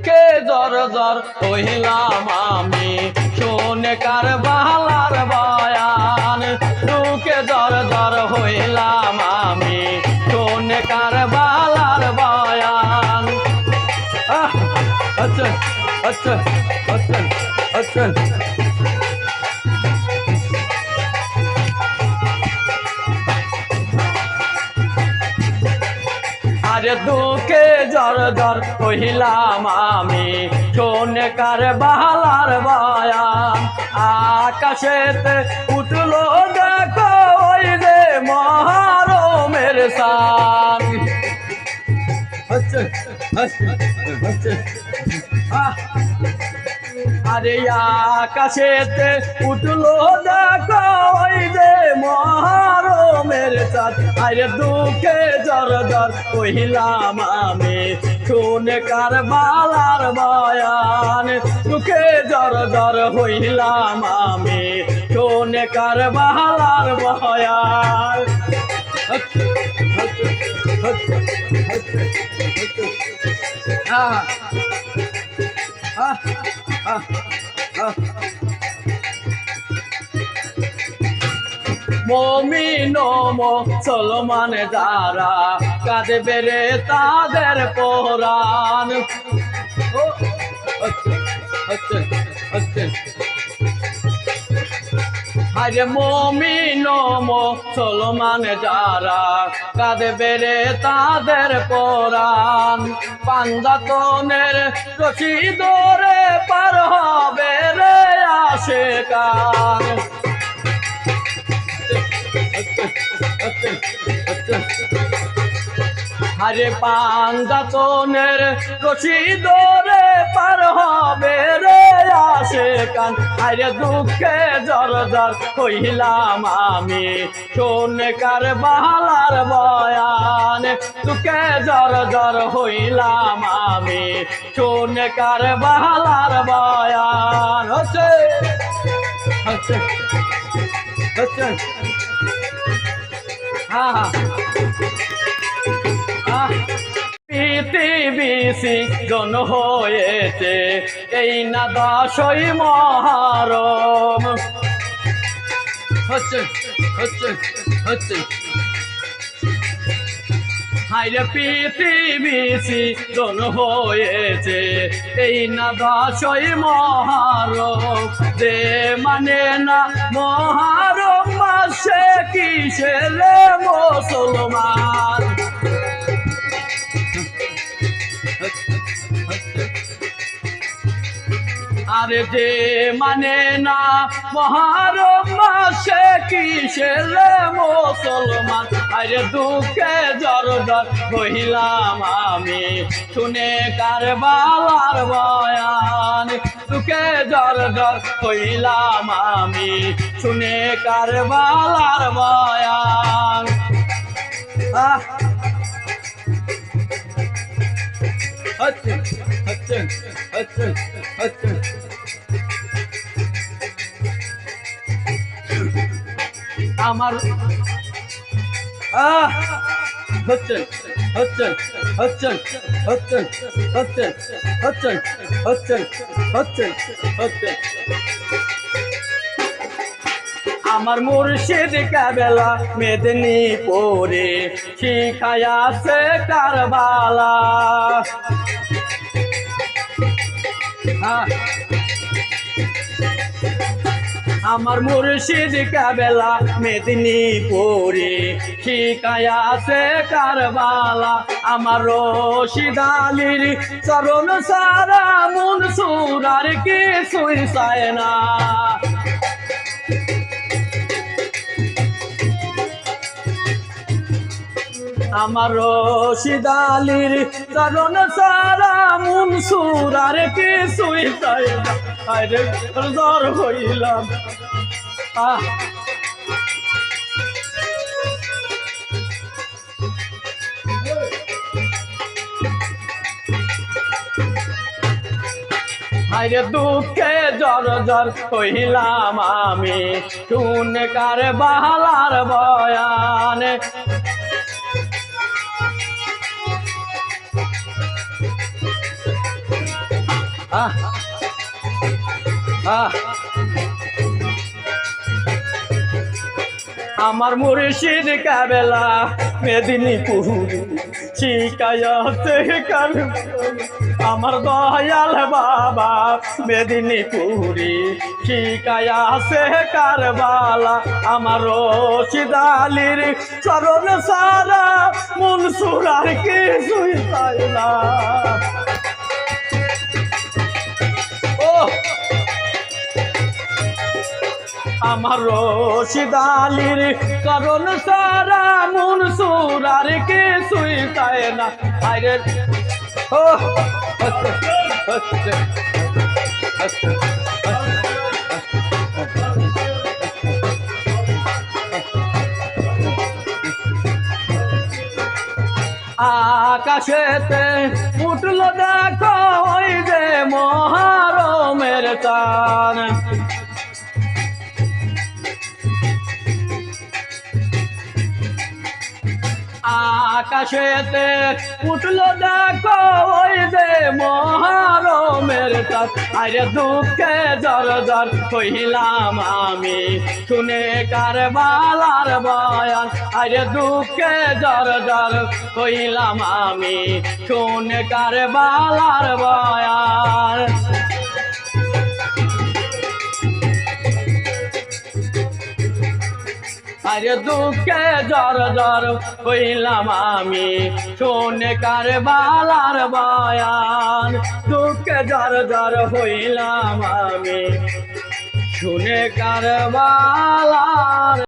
কে জর জর হইলাম আমি শুনে কার বালার বয়ান দুকে জর জর হইলাম আমি শুনে কার বালার বয়ান আচ্ছা আচ্ছা আচ্ছা আচ্ছা আরে দুকে জর জর হইলাম আমি শোনে কার বালার বয়ান আকাশেতে উঠলো দেখো ওই যে মহারমের সান আরে আকাশেতে উঠলো দেখো ওই যে মহারমের চাঁদ আরে দুঃখে জর জর কহিলাম আমি শুনে কার বালার বয়ান দুঃখে জর জর হইলাম আমি শুনে কার বালার বয়ান মমিন মুসলমান যারা কাঁদবে রে তাদের পরাণ আরে মমিন মুসলমান যারা কাঁদবে রে তাদের পরাণ পাঞ্জাতনের রশি ধরে পার হবে রে আশিকান আরে পাঞ্জাতনের রশি ধরে পার হবে রে আশিকান আরে দুঃখে জর জর হইলাম আমি শুনে কার বালার বয়ান দুঃখে জর জর হইলাম আমি শুনে কার বালার বয়ান হচ্ছে হচ্ছে হচ্ছে পৃথিবী সৃজন হয়েছে এই না 10ই মহরম হচ্ছে হচ্ছে হচ্ছে হাইরে পৃথিবী সৃজন হয়েছে এই না 10ই মহরম যে মানে না মহরম মাসে কিসের মুসলমান আরে যে মানে না মহরম মাসে কিসের মুসলমান আরে দুঃখে জর জর হইলাম আমি শুনে কার বালার বয়ান দুঃখে জর জর হইলাম আমি শুনে কার বালার বয়ান হচ্ছে হচ্ছে হচ্ছে হচ্ছে আমার হচ্ছে হচ্ছে হচ্ছে হচ্ছে হচ্ছে হচ্ছে হচ্ছে হচ্ছে হচ্ছে আমার মুর্শিদ কাবেলা মেদিনীপুরে শিখায়াছে কারবালা আমার মুর্শিদ কাবেলা মেদিনীপুরে শিখায়াছে কারবালা আমার রশিদ আলীর চরণ সারা মনসুর আর কিছুই চায় না আমার রশিদ আলীর চরণ সারা মনসুর আর কিছুই চায় না আরে জর হইলাম আরে দুঃখে জর জর হইলাম আমি শুনে কার বালার বয়ান আহ আহ আমার মুর্শিদ কাবেলা মেদিনীপুর শিকায়তে কার আমার দয়াল বাবা মেদিনীপুরি শিকায়াছে কারবালা আমার রশিদ আলীর চরণ সারা মনসুর আর কিছুই চাই না আমার রশিদ আলীর চরণ সারা মনসুর আর কিছুই চায় না আরে ও আকাশেতে উঠল দেখো ওই যে মহারমের চান আকাশেতে উঠল দেখো ওই যে মহারমের চাঁদ আরে দুঃখে জর জর হইলাম আমি শুনে কারবালার বয়ান আরে দুঃখে জর জর হইলাম আমি শুনে কারবালার বয়ান আরে দুঃখে জর জর হইলাম আমি শুনে কারবালার বয়ান দুঃখে জর জর হইলাম আমি শুনে কারবালার